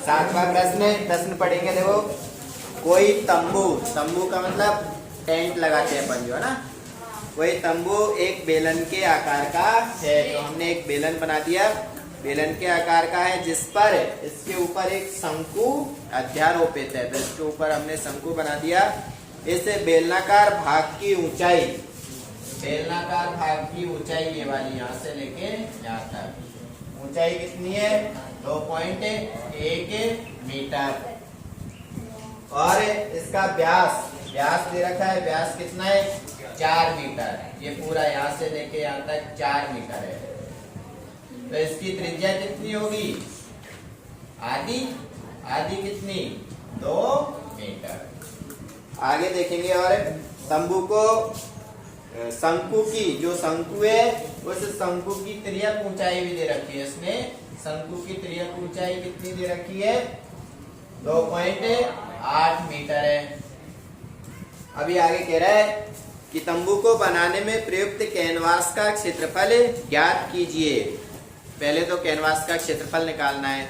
सातवां प्रश्न पढ़ेंगे। देखो, कोई तंबू, तंबू का मतलब टेंट लगाते हैं अपन जो है ना, कोई तंबू एक बेलन के आकार का है। तो हमने एक बेलन बना दिया, बेलन के आकार का है, जिस पर इसके ऊपर एक शंकु अध्यारोपित है। तो इसके ऊपर हमने शंकु बना दिया। इस बेलनाकार भाग की ऊंचाई, बेलनाकार भाग की ऊंचाई ये वाली यहाँ से लेके यहाँ तक ऊंचाई कितनी है? 2.1 मीटर। और इसका व्यास, व्यास दे रखा है, व्यास कितना है? 4 मीटर। ये पूरा यहाँ से लेके यहाँ तक 4 मीटर है। तो इसकी त्रिज्या कितनी होगी? आधी, आधी कितनी? 2 मीटर। आगे देखेंगे। और तंबू को शंकु की, जो शंकु है उस शंकु की तिर्यक ऊंचाई भी दे रखी है। इसमें शंकु की तिर्यक ऊंचाई कितनी दे रखी है? 2.8 मीटर है। अभी आगे कह रहा है कि तंबू को बनाने में प्रयुक्त कैनवास का क्षेत्रफल ज्ञात कीजिए। पहले तो कैनवास का क्षेत्रफल निकालना है,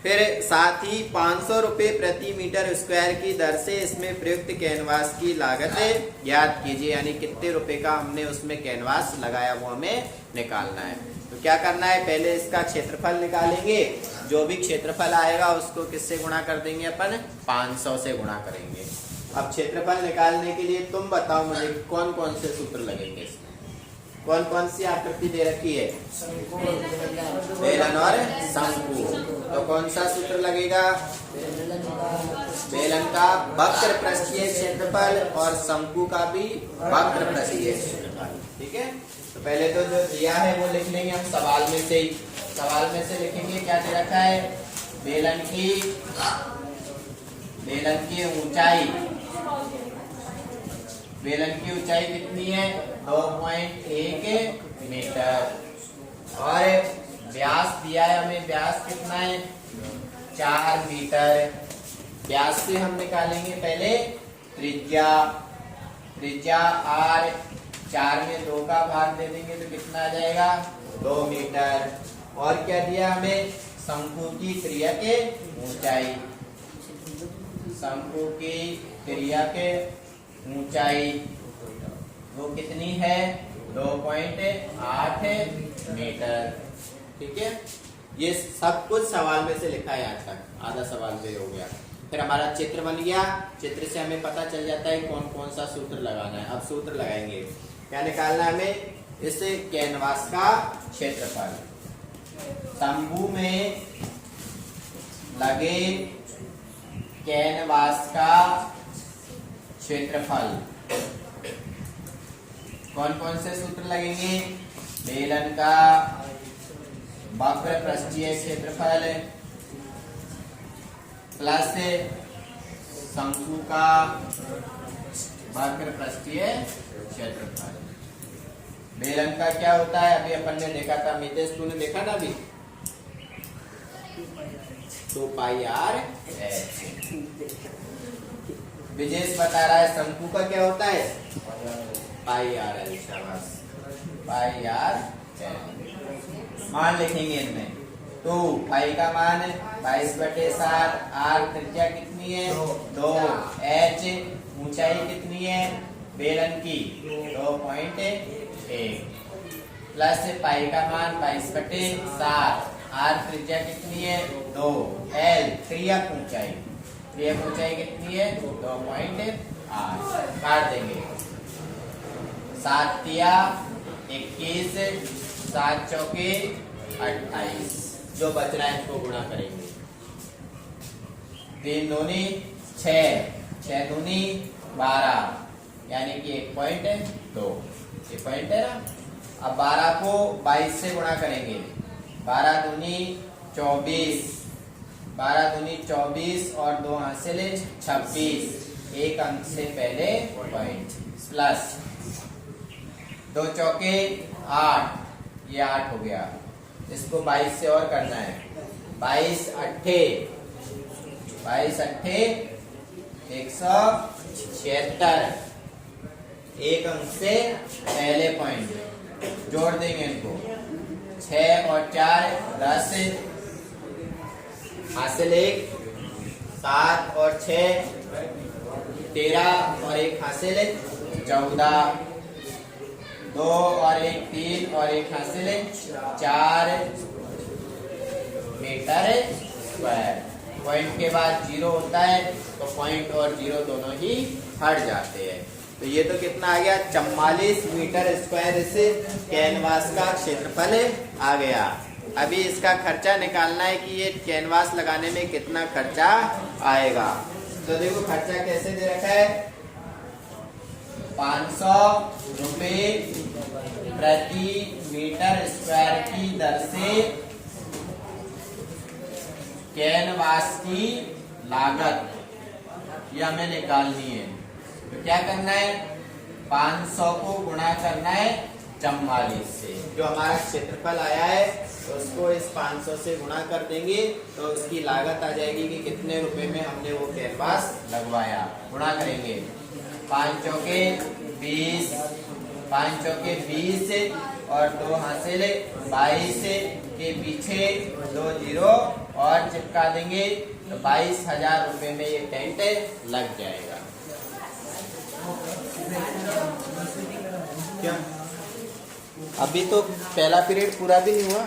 फिर साथ ही 500 रुपये प्रति मीटर स्क्वायर की दर से इसमें प्रयुक्त कैनवास की लागत ज्ञात कीजिए। यानी कितने रुपए का हमने उसमें कैनवास लगाया वो हमें निकालना है। तो क्या करना है? पहले इसका क्षेत्रफल निकालेंगे। जो भी क्षेत्रफल आएगा उसको किससे गुणा कर देंगे अपन? 500 से गुणा करेंगे। अब क्षेत्रफल निकालने के लिए तुम बताओ मुझे कौन कौन से सूत्र लगेंगे इसमें? कौन कौन सी आकृति दे रखी है? बेलन और शंकु। तो कौन सा सूत्र लगेगा? बेलन का वक्र पृष्ठीय क्षेत्रफल और शंकु का भी वक्र पृष्ठीय क्षेत्रफल। ठीक है। तो पहले तो जो दिया है वो लिख लेंगे हम सवाल में से ही। सवाल में से लिखेंगे क्या दे रखा है? बेलन की ऊंचाई, बेलन की ऊंचाई कितनी है? 2.1 मीटर। और व्यास दिया है हमें, व्यास कितना है? 4 मीटर। व्यास से हम निकालेंगे पहले त्रिज्या, त्रिज्या r, 4 में 2 का भाग दे देंगे तो कितना आ जाएगा? 2 मीटर। और क्या दिया हमें? शंकु की तिर्यक ऊंचाई, शंकु की तिर्यक ऊंचाई वो कितनी है? 2.8 मीटर। ठीक है। ये सब कुछ सवाल में से लिखा है आज तक, आधा सवाल पे हो गया। फिर हमारा चित्र बन गया। चित्र से हमें पता चल जाता है कौन कौन सा सूत्र लगाना है। अब सूत्र लगाएंगे। क्या निकालना है हमें? इस कैनवास का क्षेत्रफल, तंबू में लगे कैनवास का क्षेत्रफल। कौन कौन से सूत्र लगेंगे? बेलन का वक्र पृष्ठीय क्षेत्रफल प्लस शंकु का वक्र पृष्ठीय क्षेत्रफल। बेलन का क्या होता है? अभी अपन ने देखा था, मितेश तूने देखा ना अभी? 2πr। विजेश बता रहा है शंकु का क्या होता है? πr। शाबाश, πr। मान लिखेंगे इनमें। तो पाई का मान 22/7, r त्रिज्या कितनी है? 2, h ऊंचाई कितनी है बेलन की? 2.1 प्लस पाई का मान 22/7, r त्रिज्या कितनी है? 2, l त्रियक ऊंचाई, त्रियक ऊंचाई कितनी है? 2.8। काट देंगे। 7 तिया 21, 7 चौके 28। जो बच रहा है इसको गुणा करेंगे। 3 दूनी 6, 6 दूनी 12, यानी कि 1.2। ये पॉइंट है ना। अब 12 को 22 से गुणा करेंगे। 12 दूनी 24, 12 दूनी 24 और 2 हासिल 26। एक अंक से पहले पॉइंट प्लस 2 चौके 8, ये 8 हो गया। इसको 22 से और करना है। 22 अट्ठे 176। एक अंक से पहले पॉइंट जोड़ देंगे इनको। 6 और 4 10, हासिल 1, 7 और 6 13 और 1 हासिल 14, 2 और 1 3 और 1 हासिल 4 मीटर स्क्वायर। पॉइंट के बाद 0 होता है तो पॉइंट और 0 दोनों ही हट जाते हैं। तो ये तो कितना आ गया, 44 मीटर स्क्वायर से कैनवास का क्षेत्रफल आ गया। अभी इसका खर्चा निकालना है कि ये कैनवास लगाने में कितना खर्चा आएगा। तो देखो खर्चा कैसे दे रखा है, 500 रुपये प्रति मीटर स्क्वायर की दर से कैनवास की लागत ये हमें निकालनी है। तो क्या करना है, 500 को गुणा करना है 44 से, जो हमारा क्षेत्रफल आया है तो उसको इस 500 से गुणा कर देंगे तो उसकी लागत आ जाएगी कि कितने रुपए में हमने वो कैनवास लगवाया। गुणा करेंगे 5 चौके 20, 5 चौके 20 और 2 हासिल 22 के पीछे 2 जीरो और चिपका देंगे तो 22,000 रुपए में ये टेंट लग जाएगा। क्या अभी तो पहला पीरियड पूरा भी नहीं हुआ।